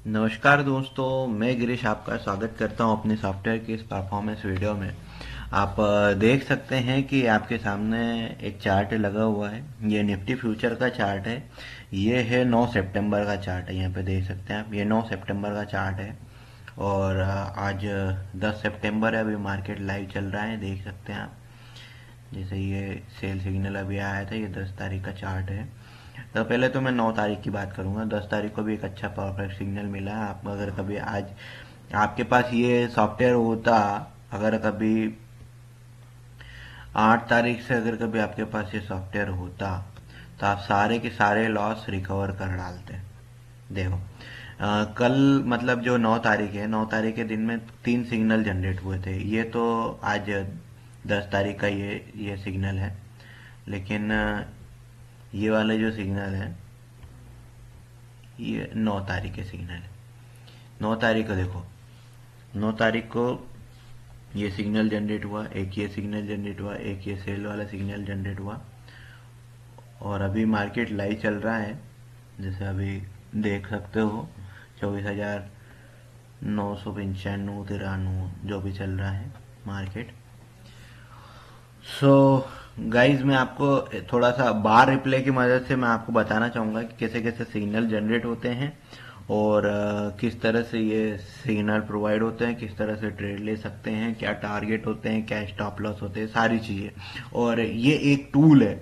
नमस्कार दोस्तों, मैं गिरीश आपका स्वागत करता हूं अपने सॉफ्टवेयर की इस परफॉर्मेंस वीडियो में। आप देख सकते हैं कि आपके सामने एक चार्ट लगा हुआ है। ये निफ्टी फ्यूचर का चार्ट है। ये है 9 सितंबर का चार्ट है। यहाँ पे देख सकते हैं आप, ये 9 सितंबर का चार्ट है। और आज 10 सितंबर है। अभी मार्केट लाइव चल रहा है, देख सकते हैं आप। जैसे ये सेल सिग्नल अभी आया था, ये 10 तारीख का चार्ट है। तो पहले तो मैं 9 तारीख की बात करूंगा। 10 तारीख को भी एक अच्छा परफेक्ट सिग्नल मिला। आप अगर कभी आज आपके पास ये सॉफ्टवेयर होता, अगर कभी 8 तारीख से अगर कभी आपके पास ये सॉफ्टवेयर होता, तो आप सारे के सारे लॉस रिकवर कर डालते। देखो, कल मतलब जो 9 तारीख है, 9 तारीख के दिन में 3 सिग्नल जनरेट हुए थे। ये तो आज 10 तारीख का ये सिग्नल है। लेकिन ये वाले जो सिग्नल है, ये 9 तारीख के सिग्नल है। 9 तारीख को देखो, 9 तारीख को ये सिग्नल जनरेट हुआ, एक ये सिग्नल जनरेट हुआ, एक ये सेल वाला सिग्नल जनरेट हुआ। और अभी मार्केट लाइव चल रहा है, जैसे अभी देख सकते हो। 24,995 जो भी चल रहा है मार्केट। सो गाइज, मैं आपको थोड़ा सा बार रिप्ले की मदद से मैं आपको बताना चाहूँगा कि कैसे कैसे सिग्नल जनरेट होते हैं और किस तरह से ये सिग्नल प्रोवाइड होते हैं, किस तरह से ट्रेड ले सकते हैं, क्या टारगेट होते हैं, क्या स्टॉप लॉस होते हैं, सारी चीज़ें। और ये एक टूल है।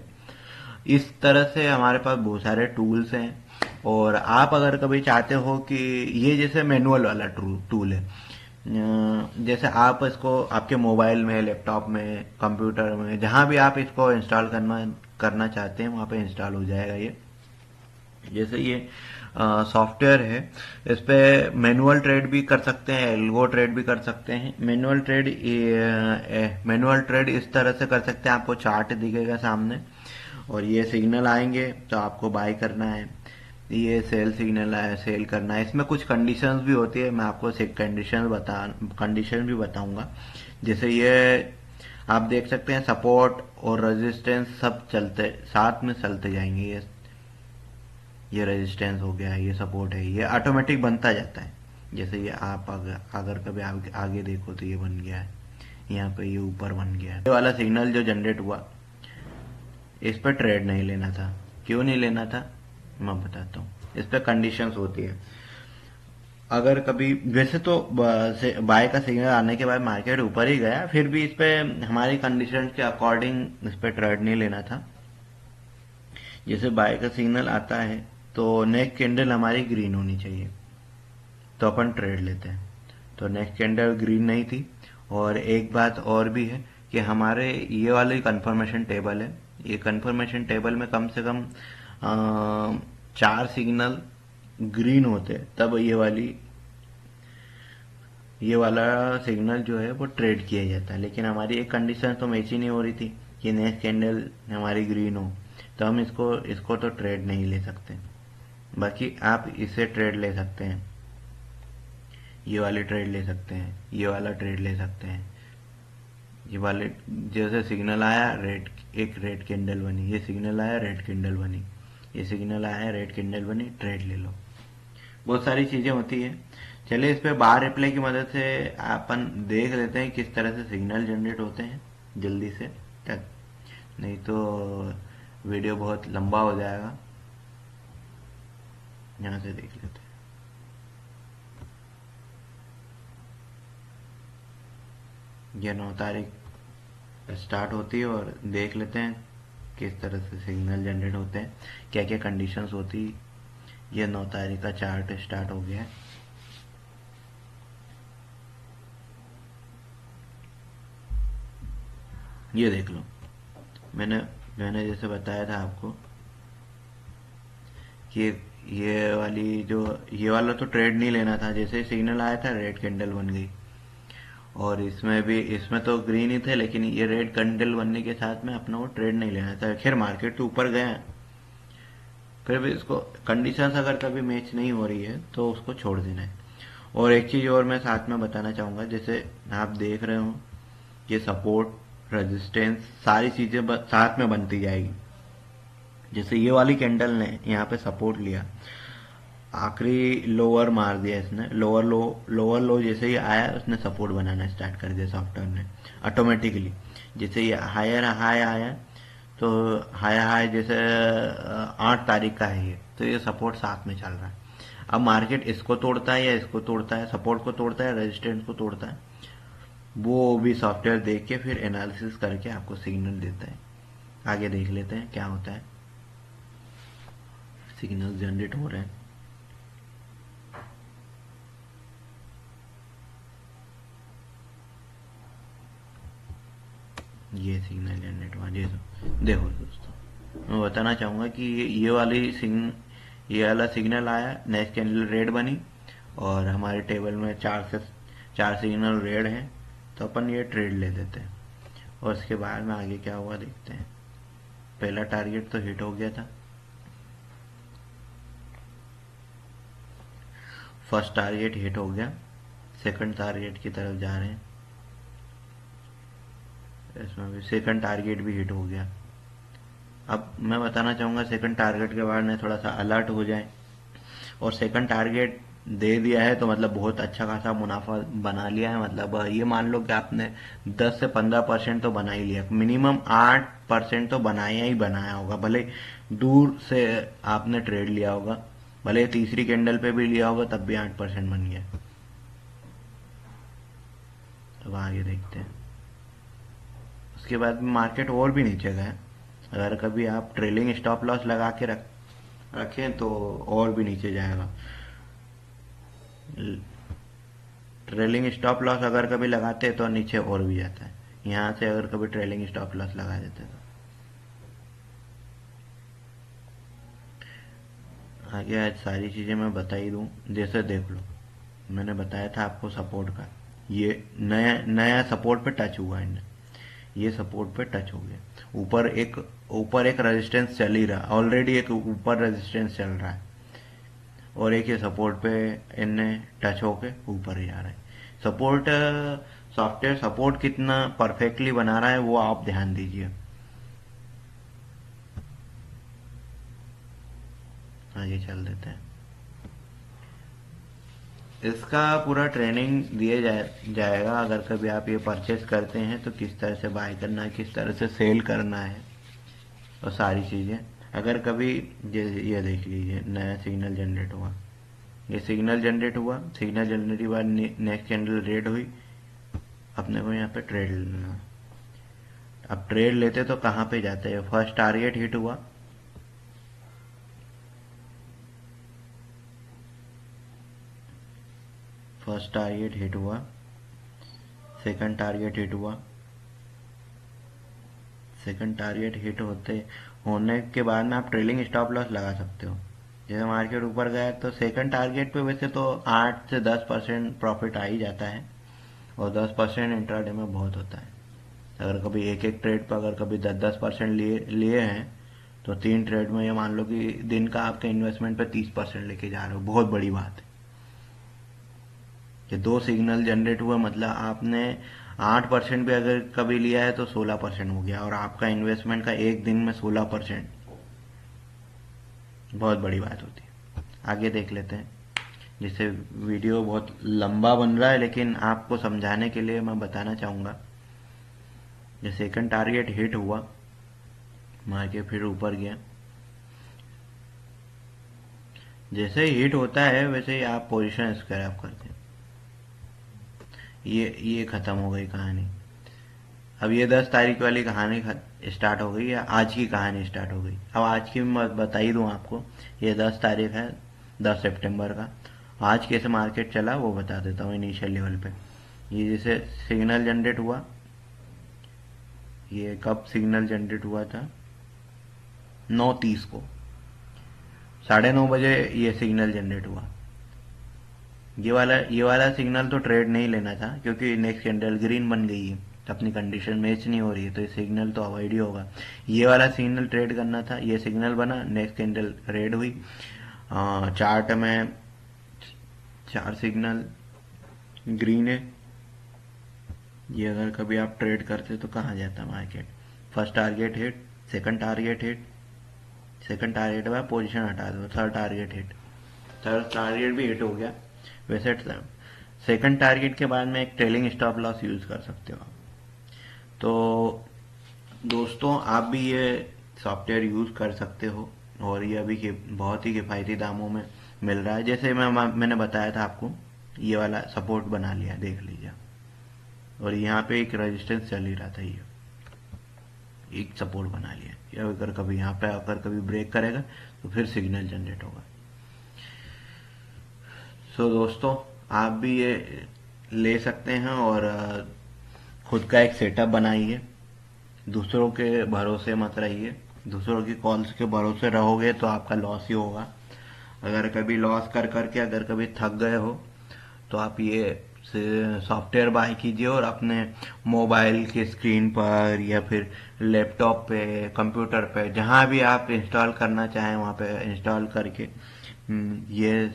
इस तरह से हमारे पास बहुत सारे टूल्स हैं। और आप अगर कभी चाहते हो कि ये जैसे मैनुअल वाला टूल है, जैसे आप इसको आपके मोबाइल में, लैपटॉप में, कंप्यूटर में, जहां भी आप इसको इंस्टॉल करना करना चाहते हैं वहां पे इंस्टॉल हो जाएगा ये। जैसे ये सॉफ्टवेयर है, इस पे मैनुअल ट्रेड भी कर सकते हैं, एल्गो ट्रेड भी कर सकते हैं। मैनुअल ट्रेड इस तरह से कर सकते हैं, आपको चार्ट दिखेगा सामने और ये सिग्नल आएंगे तो आपको बाय करना है। ये सेल सिग्नल है, सेल करना है। इसमें कुछ कंडीशंस भी होती है, मैं आपको कंडीशन भी बताऊंगा। जैसे ये आप देख सकते हैं, सपोर्ट और रेजिस्टेंस सब चलते साथ में चलते जाएंगे। ये रेजिस्टेंस हो गया, ये सपोर्ट है, ये ऑटोमेटिक बनता जाता है। जैसे ये आप अगर कभी आगे देखो तो ये बन गया है, यहाँ पे ये ऊपर बन गया है। ये वाला सिग्नल जो जनरेट हुआ, इस पर ट्रेड नहीं लेना था। क्यों नहीं लेना था, मैं बताता हूँ। इस पर कंडीशंस होती है। अगर कभी वैसे तो बाय का सिग्नल आने के बाद मार्केट ऊपर ही गया, फिर भी इस पे हमारी कंडीशन के अकॉर्डिंग इस पे ट्रेड नहीं लेना था। जैसे बाय का सिग्नल आता है तो नेक्स्ट कैंडल हमारी ग्रीन होनी चाहिए, तो अपन ट्रेड लेते हैं। तो नेक्स्ट कैंडल ग्रीन नहीं थी। और एक बात और भी है कि हमारे ये वाले कंफर्मेशन टेबल है, ये कंफर्मेशन टेबल में कम से कम 4 सिग्नल ग्रीन होते, तब ये वाला सिग्नल जो है वो ट्रेड किया जाता है। लेकिन हमारी एक कंडीशन तो मैच ही नहीं हो रही थी कि नेक्स्ट कैंडल हमारी ग्रीन हो, तो हम इसको इसको तो ट्रेड नहीं ले सकते। बाकी आप इसे ट्रेड ले सकते हैं, ये वाले ट्रेड ले सकते हैं, ये वाला ट्रेड ले सकते हैं। ये वाले जैसे सिग्नल आया रेड, एक रेड कैंडल बनी, ये सिग्नल आया रेड कैंडल बनी, ये सिग्नल आया रेड कैंडल बनी, ट्रेड ले लो। बहुत सारी चीजें होती है। चलिए, इस पे बार रिप्ले की मदद से अपन देख लेते हैं किस तरह से सिग्नल जनरेट होते हैं जल्दी से, तक नहीं तो वीडियो बहुत लंबा हो जाएगा। यहाँ से देख लेते हैं। ये 9 तारीख स्टार्ट होती है और देख लेते हैं किस तरह से सिग्नल जनरेट होते हैं, क्या क्या कंडीशंस होती। ये 9 तारीख का चार्ट स्टार्ट हो गया है। ये देख लो, मैंने मैंने जैसे बताया था आपको कि ये वाला तो ट्रेड नहीं लेना था। जैसे ही सिग्नल आया था रेड कैंडल बन गई। और इसमें तो ग्रीन ही थे, लेकिन ये रेड कैंडल बनने के साथ में अपना वो ट्रेड नहीं लेना था। खैर मार्केट तो ऊपर गया, फिर भी इसको कंडीशंस अगर कभी मैच नहीं हो रही है तो उसको छोड़ देना है। और एक चीज और मैं साथ में बताना चाहूंगा, जैसे आप देख रहे हो ये सपोर्ट रेजिस्टेंस सारी चीजें साथ में बनती जाएगी। जैसे ये वाली कैंडल ने यहाँ पे सपोर्ट लिया, आखिरी लोअर मार दिया इसने, लोअर लो जैसे ही आया उसने सपोर्ट बनाना स्टार्ट कर दिया सॉफ्टवेयर ने ऑटोमेटिकली। जैसे ही हायर हाई आया तो हाई हाई जैसे 8 तारीख का है ये, तो ये सपोर्ट साथ में चल रहा है। अब मार्केट इसको तोड़ता है या इसको तोड़ता है, सपोर्ट को तोड़ता है रेजिस्टेंस को तोड़ता है, वो भी सॉफ्टवेयर देख के फिर एनालिसिस करके आपको सिग्नल देता है। आगे देख लेते हैं क्या होता है। सिग्नल जनरेट हो रहे हैं। ये सिग्नल जनरेट हुआ, देखो दोस्तों, मैं बताना चाहूँगा कि ये वाला सिग्नल आया, नेक्स्ट कैंडल रेड बनी और हमारे टेबल में 4 सिग्नल रेड हैं, तो अपन ये ट्रेड ले देते हैं। और उसके बाद में आगे क्या हुआ देखते हैं। पहला टारगेट तो हिट हो गया था, फर्स्ट टारगेट हिट हो गया, सेकंड टारगेट की तरफ जा रहे हैं, इसमें भी सेकंड टारगेट भी हिट हो गया। अब मैं बताना चाहूँगा सेकंड टारगेट के बाद में थोड़ा सा अलर्ट हो जाए, और सेकंड टारगेट दे दिया है तो मतलब बहुत अच्छा खासा मुनाफा बना लिया है। मतलब ये मान लो कि आपने 10 से 15% तो बना ही लिया, मिनिमम 8% तो बनाया ही बनाया होगा, भले दूर से आपने ट्रेड लिया होगा, भले तीसरी कैंडल पे भी लिया होगा तब भी 8% बन गया। तो आगे देखते हैं। उसके बाद मार्केट और भी नीचे गए, अगर कभी आप ट्रेलिंग स्टॉप लॉस लगा के रखें तो और भी नीचे जाएगा। ट्रेलिंग स्टॉप लॉस अगर कभी लगाते तो नीचे और भी जाता है, यहाँ से अगर कभी ट्रेलिंग स्टॉप लॉस लगा देते तो। आगे आज सारी चीज़ें मैं बता ही दूँ। जैसे देख लो, मैंने बताया था आपको सपोर्ट का, ये नया नया सपोर्ट पे टच हुआ है, ये सपोर्ट पे टच हो गया। ऊपर एक रेजिस्टेंस चल ही रहा ऑलरेडी, एक ऊपर रेजिस्टेंस चल रहा है और एक ये सपोर्ट पे इनने टच होके ऊपर ही जा रहा है। सपोर्ट सॉफ्टवेयर सपोर्ट कितना परफेक्टली बना रहा है वो आप ध्यान दीजिए। आगे चल देते हैं। इसका पूरा ट्रेनिंग दिया जाएगा, अगर कभी आप ये परचेस करते हैं तो किस तरह से बाय करना है, किस तरह से सेल करना है, और सारी चीज़ें। अगर कभी ये देख लीजिए, नया सिग्नल जनरेट हुआ, ये सिग्नल जनरेट हुआ, सिग्नल जनरेट के बाद नेक्स्ट कैंडल रेड हुई, अपने को यहाँ पे ट्रेड लेना। अब ट्रेड लेते तो कहाँ पे जाते हैं, फर्स्ट टारगेट हिट हुआ, फर्स्ट टारगेट हिट हुआ, सेकंड टारगेट हिट हुआ, सेकंड टारगेट हिट होने के बाद में आप ट्रेलिंग स्टॉप लॉस लगा सकते हो। जैसे मार्केट ऊपर गया तो सेकंड टारगेट पे वैसे तो 8 से 10% प्रॉफिट आ ही जाता है, और 10% इंट्राडे में बहुत होता है। अगर कभी एक एक ट्रेड पर अगर कभी 10-10% लिए हैं तो 3 ट्रेड में ये मान लो कि दिन का आपके इन्वेस्टमेंट पे 30% लेके जा रहे हो, बहुत बड़ी बात है। कि 2 सिग्नल जनरेट हुआ मतलब आपने 8% भी अगर कभी लिया है तो 16% हो गया, और आपका इन्वेस्टमेंट का एक दिन में 16%, बहुत बड़ी बात होती है। आगे देख लेते हैं। जिससे वीडियो बहुत लंबा बन रहा है, लेकिन आपको समझाने के लिए मैं बताना चाहूँगा। जैसे सेकंड टारगेट हिट हुआ, मार्केट फिर ऊपर गया, जैसे ही हिट होता है वैसे ही आप पोजीशन स्क्रैप करते हैं। ये खत्म हो गई कहानी। अब ये 10 तारीख वाली कहानी स्टार्ट हो गई, या आज की कहानी स्टार्ट हो गई। अब आज की मैं बता ही दूं आपको, ये 10 तारीख है, 10 सितंबर का। आज कैसे मार्केट चला वो बता देता हूँ इनिशियल लेवल पे। ये जैसे सिग्नल जनरेट हुआ, ये कब सिग्नल जनरेट हुआ था, 9:30 को, 9:30 बजे ये सिग्नल जनरेट हुआ। ये वाला सिग्नल तो ट्रेड नहीं लेना था, क्योंकि नेक्स्ट कैंडल ग्रीन बन गई है, तो अपनी कंडीशन मैच नहीं हो रही है, तो ये सिग्नल तो अवॉइड ही होगा। ये वाला सिग्नल ट्रेड करना था, ये सिग्नल बना, नेक्स्ट कैंडल रेड हुई। चार्ट में 4 सिग्नल ग्रीन है। ये अगर कभी आप ट्रेड करते तो कहाँ जाता market, first target hit, second target hit, second target बाद पोजीशन हटा दो, third target hit, third target भी हिट हो गया। वैसे सेकंड टारगेट के बाद में एक ट्रेलिंग स्टॉप लॉस यूज कर सकते हो। तो दोस्तों आप भी ये सॉफ्टवेयर यूज कर सकते हो, और ये अभी के बहुत ही किफायती दामों में मिल रहा है। जैसे मैंने बताया था आपको, ये वाला सपोर्ट बना लिया, देख लीजिए। और यहाँ पे एक रेजिस्टेंस चल ही रहा था, ये एक सपोर्ट बना लिया। ये अगर कभी यहाँ पे अगर कभी ब्रेक करेगा तो फिर सिग्नल जनरेट होगा। सो दोस्तों आप भी ये ले सकते हैं और खुद का एक सेटअप बनाइए। दूसरों के भरोसे मत रहिए। दूसरों की कॉल्स के भरोसे रहोगे तो आपका लॉस ही होगा। अगर कभी लॉस कर करके अगर कभी थक गए हो तो आप ये सॉफ्टवेयर बाय कीजिए और अपने मोबाइल के स्क्रीन पर या फिर लैपटॉप पे, कंप्यूटर पे, जहां भी आप इंस्टॉल करना चाहें वहां पे इंस्टॉल करके ये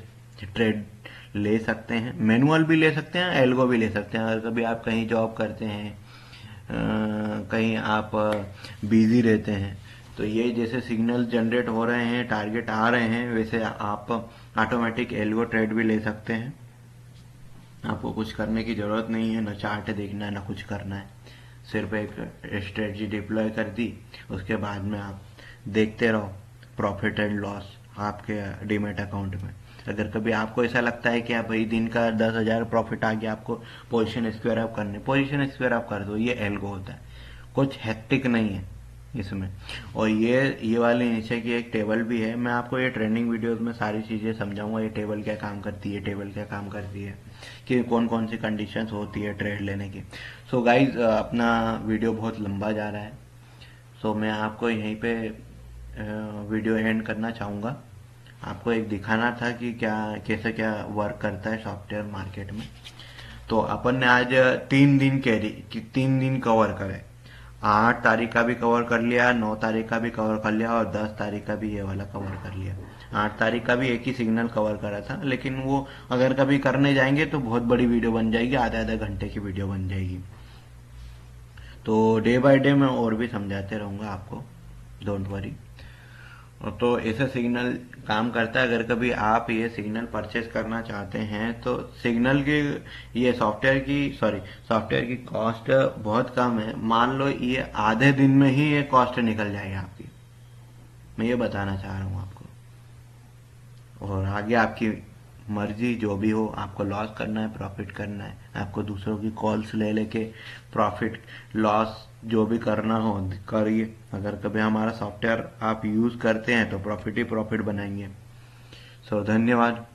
ट्रेड ले सकते हैं। मैनुअल भी ले सकते हैं, एल्गो भी ले सकते हैं। अगर कभी आप कहीं जॉब करते हैं, कहीं आप बिजी रहते हैं, तो ये जैसे सिग्नल जनरेट हो रहे हैं, टारगेट आ रहे हैं, वैसे आप ऑटोमेटिक एल्गो ट्रेड भी ले सकते हैं। आपको कुछ करने की जरूरत नहीं है, ना चार्ट देखना है ना कुछ करना है। सिर्फ एक स्ट्रेटजी डिप्लॉय कर दी, उसके बाद में आप देखते रहो प्रॉफिट एंड लॉस आपके डीमेट अकाउंट में। अगर कभी आपको ऐसा लगता है कि आप भाई दिन का 10,000 प्रॉफिट आ गया, आपको पोजीशन स्क्वायर अप करने, पोजीशन स्क्वायर अप कर दो। ये एल्गो होता है, कुछ हेक्टिक नहीं है इसमें। और ये वाली नीचे की एक टेबल भी है। मैं आपको ये ट्रेंडिंग वीडियोस में सारी चीजें समझाऊंगा, ये टेबल क्या काम करती है, टेबल क्या काम करती है, कि कौन कौन सी कंडीशंस होती है ट्रेड लेने की। सो गाइज अपना वीडियो बहुत लंबा जा रहा है, सो मैं आपको यहीं पे वीडियो एंड करना चाहूँगा। आपको एक दिखाना था कि क्या कैसे क्या वर्क करता है सॉफ्टवेयर मार्केट में। तो अपन ने आज 3 दिन कवर करे। 8 तारीख का भी कवर कर लिया, 9 तारीख का भी कवर कर लिया और 10 तारीख का भी ये वाला कवर कर लिया। 8 तारीख का भी एक ही सिग्नल कवर करा था, लेकिन वो अगर कभी करने जाएंगे तो बहुत बड़ी वीडियो बन जाएगी, आधे आधे घंटे की वीडियो बन जाएगी। तो डे बाय डे मैं और भी समझाते रहूंगा आपको, डोंट वरी। तो ऐसा सिग्नल काम करता है। अगर कभी आप ये सिग्नल परचेज करना चाहते हैं तो सिग्नल की, ये सॉफ्टवेयर की कॉस्ट बहुत कम है। मान लो ये आधे दिन में ही ये कॉस्ट निकल जाएगी आपकी, मैं ये बताना चाह रहा हूँ आपको। और आगे आपकी मर्जी, जो भी हो, आपको लॉस करना है प्रॉफिट करना है, आपको दूसरों की कॉल्स ले लेके प्रॉफिट लॉस जो भी करना हो करिए। अगर कभी हमारा सॉफ्टवेयर आप यूज करते हैं तो प्रॉफिट ही प्रॉफिट बनाएंगे। सो धन्यवाद।